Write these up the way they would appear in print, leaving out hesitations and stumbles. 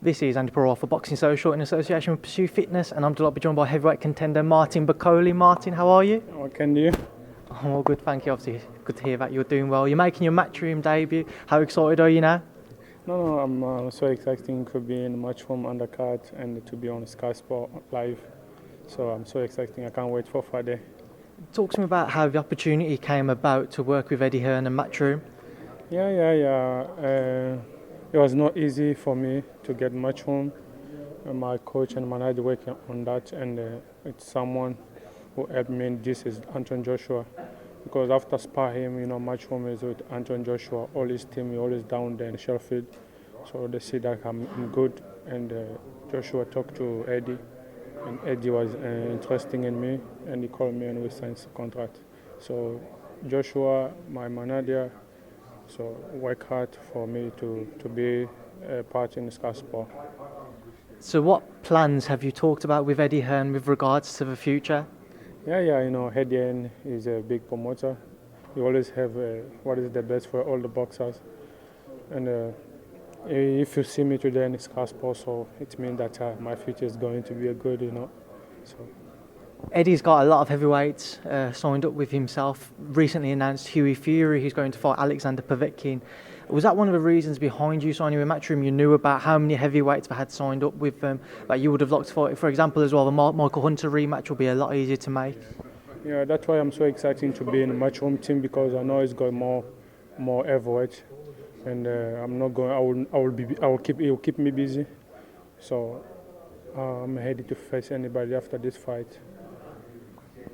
This is Andi Purewal for Boxing Social in association with Pursue Fitness, and I'm delighted to be joined by heavyweight contender Martin Bakole. Martin, how are you? What can you? I'm all good, thank you. Obviously, good to hear that you're doing well. You're making your Matchroom debut. How excited are you now? No, I'm so exciting to be in Matchroom undercard and to be on Sky Sport live. So I'm so exciting. I can't wait for Friday. Talk to me about how the opportunity came about to work with Eddie Hearn and Matchroom. Yeah. It was not easy for me to get Matchroom. My coach and manager working on that, and it's someone who helped me. This is Anton Joshua, because after spar him, Matchroom is with Anton Joshua. All his team, always down there in Sheffield. So they see that I'm good, and Joshua talked to Eddie, and Eddie was interested in me, and he called me and we signed the contract. So Joshua, my manager, so work hard for me to be a part in Sky Sport. So what plans have you talked about with Eddie Hearn with regards to the future? Yeah, Eddie Hearn is a big promoter. He always have what is the best for all the boxers. And if you see me today in Sky Sport, so it means that my future is going to be a good, So. Eddie's got a lot of heavyweights signed up with himself. Recently announced Hughie Fury, who's going to fight Alexander Povetkin. Was that one of the reasons behind you signing with Matchroom? You knew about how many heavyweights they had signed up with them that you would have liked to fight. For example, as well, the Michael Hunter rematch will be a lot easier to make. Yeah, that's why I'm so excited to be in the Matchroom team, because I know it's got more heavyweight, and I'm not going. It will keep me busy. So I'm ready to face anybody after this fight.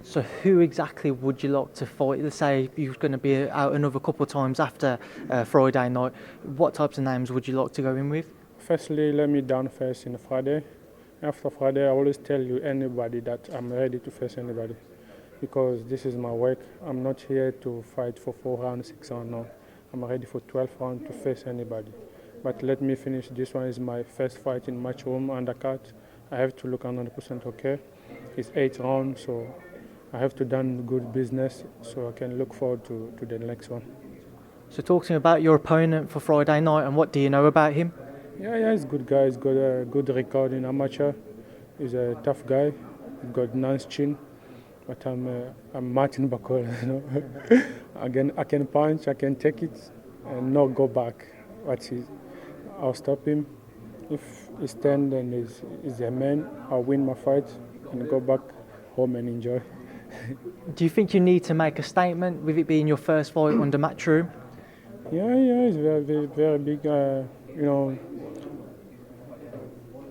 So who exactly would you like to fight? Let's say you're going to be out another couple of times after Friday night. What types of names would you like to go in with? Firstly, let me down first in Friday. After Friday, I always tell you anybody that I'm ready to face anybody, because this is my work. I'm not here to fight for 4 rounds, 6 rounds, no. I'm ready for 12 rounds to face anybody. But let me finish. This one is my first fight in Matchroom undercard. I have to look 100% okay. It's 8 rounds, so I have to done good business, so I can look forward to the next one. So talk to me about your opponent for Friday night, and what do you know about him? Yeah, he's a good guy. He's got a good record in amateur. He's a tough guy. He's got nice chin. But I'm Martin Bakole, Again, I can punch, I can take it, and not go back. I'll stop him. If he stands and is a man, I'll win my fight and go back home and enjoy. Do you think you need to make a statement with it being your first fight under Matchroom? Yeah, it's very, very big.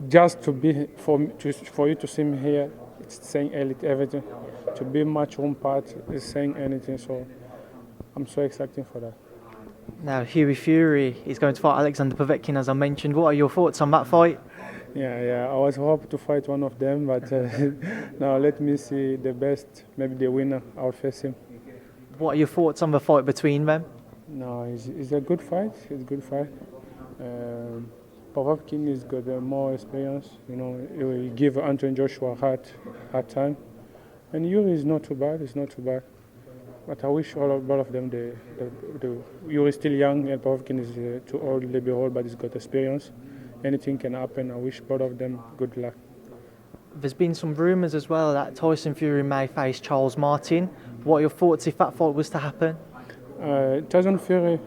Just to be for you to see me here, it's saying everything. To be Matchroom part is saying anything. So I'm so excited for that. Now Hughie Fury is going to fight Alexander Povetkin, as I mentioned. What are your thoughts on that fight? Yeah. I was hoping to fight one of them, but now let me see the best, maybe the winner. I'll face him. What are your thoughts on the fight between them? No, it's a good fight. It's a good fight. Povetkin has got more experience. He give Anton Joshua a hard time, and Yuri is not too bad. It's not too bad. But I wish both of them. Yuri is still young, and Povetkin is too old, a little bit old, but he's got experience. Anything can happen. I wish both of them good luck. There's been some rumours as well that Tyson Fury may face Charles Martin. What are your thoughts if that fight was to happen? Tyson Fury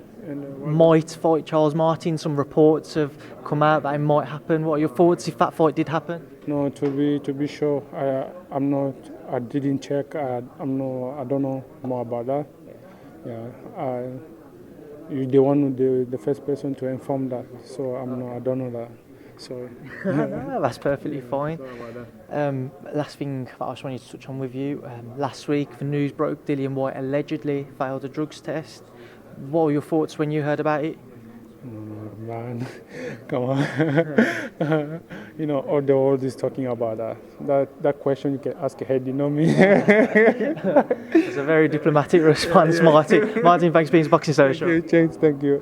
might fight Charles Martin. Some reports have come out that it might happen. What are your thoughts if that fight did happen? No, to be sure, I'm not. I didn't check. I don't know more about that. Yeah, you're the first person to inform that. So I don't know that. Sorry. No, that's perfectly fine. Last thing that I just wanted to touch on with you. Last week, the news broke Dillian White allegedly failed a drugs test. What were your thoughts when you heard about it? Man, come on. All the world is talking about that. That question you can ask ahead, me. It's a very diplomatic response, Martin. Martin, thanks for being Boxing Social. Thank you.